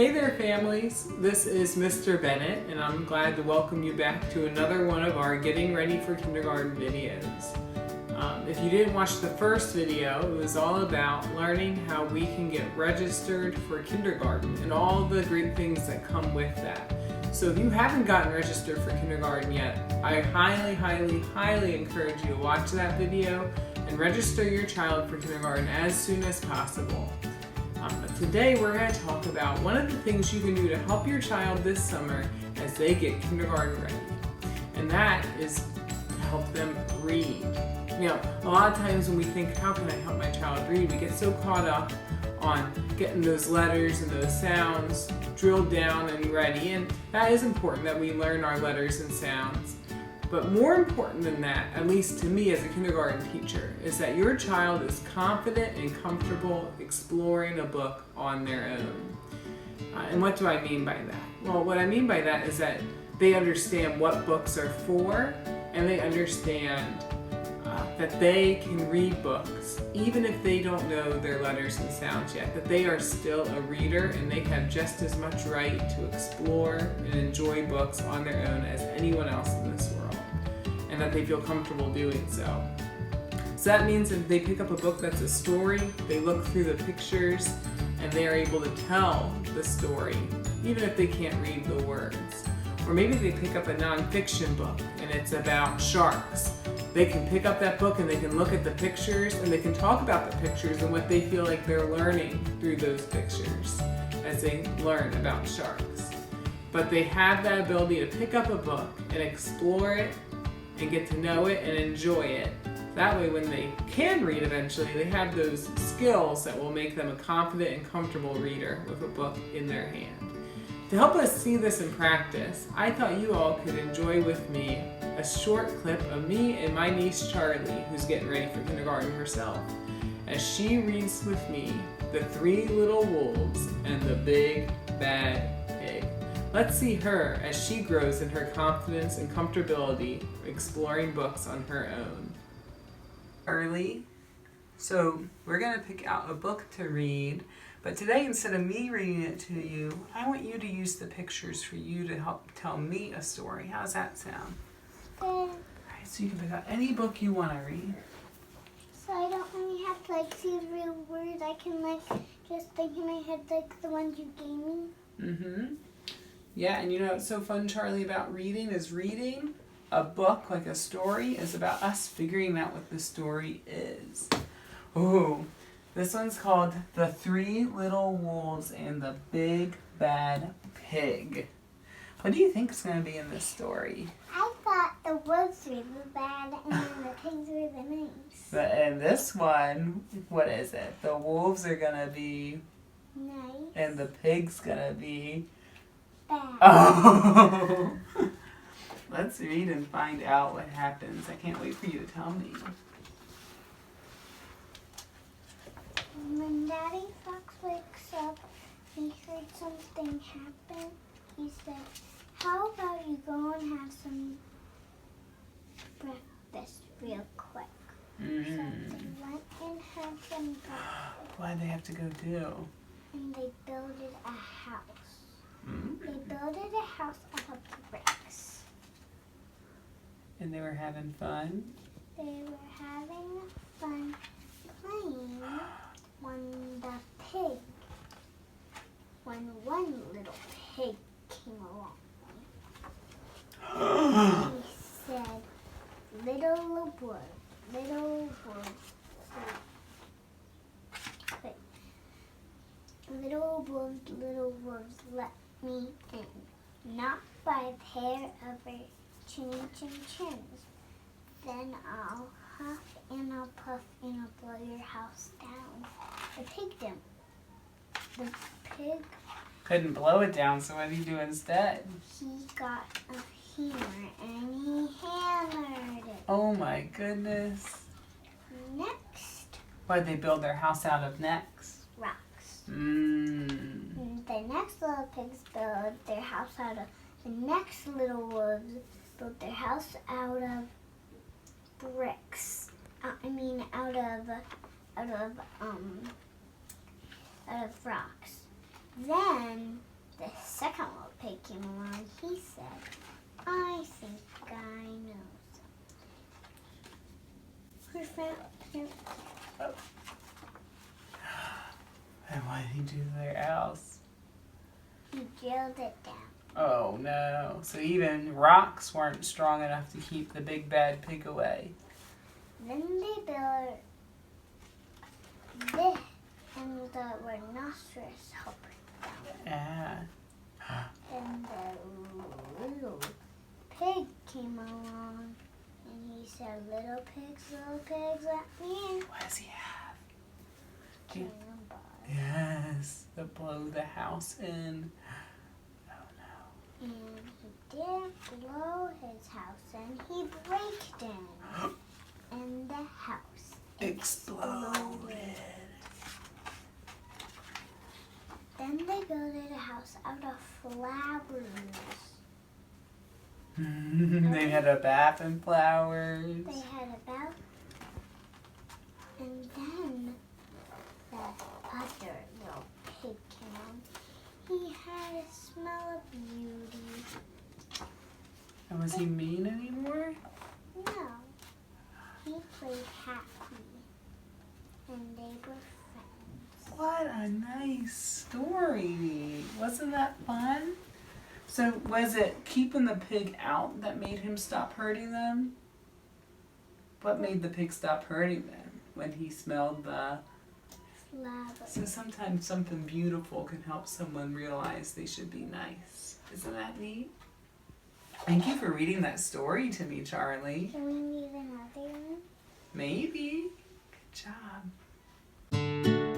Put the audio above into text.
Hey there, families. This is Mr. Bennett, and I'm glad to welcome you back to another one of our Getting Ready for Kindergarten videos. If you didn't watch the first video, it was all about learning how we can get registered for kindergarten and all the great things that come with that. So if you haven't gotten registered for kindergarten yet, I highly encourage you to watch that video and register your child for kindergarten as soon as possible. Today we're going to talk about one of the things you can do to help your child this summer as they get kindergarten ready. And that is to help them read. You know, a lot of times when we think, how can I help my child read, we get so caught up on getting those letters and those sounds drilled down and ready. And that is important that we learn our letters and sounds. But more important than that, at least to me as a kindergarten teacher, is that your child is confident and comfortable exploring a book on their own. And what do I mean by that? Well, what I mean by that is that they understand what books are for, and they understand that they can read books, even if they don't know their letters and sounds yet, that they are still a reader and they have just as much right to explore and enjoy books on their own as anyone else in this world, and that they feel comfortable doing so. So that means if they pick up a book that's a story, they look through the pictures and they are able to tell the story, even if they can't read the words. Or maybe they pick up a nonfiction book and it's about sharks. They can pick up that book and they can look at the pictures and they can talk about the pictures and what they feel like they're learning through those pictures as they learn about sharks. But they have that ability to pick up a book and explore it and get to know it and enjoy it. That way when they can read eventually, they have those skills that will make them a confident and comfortable reader with a book in their hand. To help us see this in practice, I thought you all could enjoy with me a short clip of me and my niece Charlie, who's getting ready for kindergarten herself, as she reads with me The Three Little Wolves and the Big Bad Pig. Let's see her as she grows in her confidence and comfortability exploring books on her own. Charlie, so we're going to pick out a book to read. But today, instead of me reading it to you, I want you to use the pictures for you to help tell me a story. How's that sound? Good. Alright, so you can pick out any book you want to read. So I don't really have to see the real words. I can just think in my head the ones you gave me. Yeah, and you know what's so fun, Charlie, about reading is reading a book like a story is about us figuring out what the story is. Ooh. This one's called The Three Little Wolves and the Big Bad Pig. What do you think is going to be in this story? I thought the wolves were the bad and then the pigs were the nice. And this one, what is it? The wolves are going to be Nice. and the pig's going to be Bad. oh. Let's read and find out what happens. I can't wait for you to tell me. When Daddy Fox wakes up, he heard something happen. He said, how about you go and have some breakfast real quick? So they went and had some breakfast. What'd they have to go do? And they builded a house. They builded a house out of bricks. And they were having fun? They were having fun playing when one little pig came along. He said, little wolves, let me in. Not by a pair of their chinny chins. Then I'll huff and I'll puff and I'll blow your house down. The pig didn't. The pig, Couldn't blow it down, so what did he do instead? he got a hammer and he hammered it. Oh my goodness. Next, What'd they build their house out of next? rocks. Mmm. The next little pigs built their house out of, the next little wolves built their house out of bricks. Out of rocks. Then second little pig came along. He said, I think I know something. Who found him? Oh. And what did he do to their house? He drilled it down. Oh no. So even rocks weren't strong enough to keep the big bad pig away. Then they built this, and the rhinoceros helped it down. Yeah. And the little pig came along, and he said, little pigs, let me in. What does he have? Cannonball. Yes. To blow the house in. Oh no. And he did blow his house, and he braked in. And the house Exploded. Then they built a house out of flowers. They had a bath and flowers. They had a bath. And then the other little pig came on. He had a smell of beauty. And was he mean anymore? No. He played happy. And they were friends. What a nice story. Wasn't that fun? So was it keeping the pig out that made him stop hurting them? What made the pig stop hurting them? When he smelled the... Flowers. So sometimes something beautiful can help someone realize they should be nice. Isn't that neat? Thank you for reading that story to me, Charlie. Can we read another one? Maybe. Good job.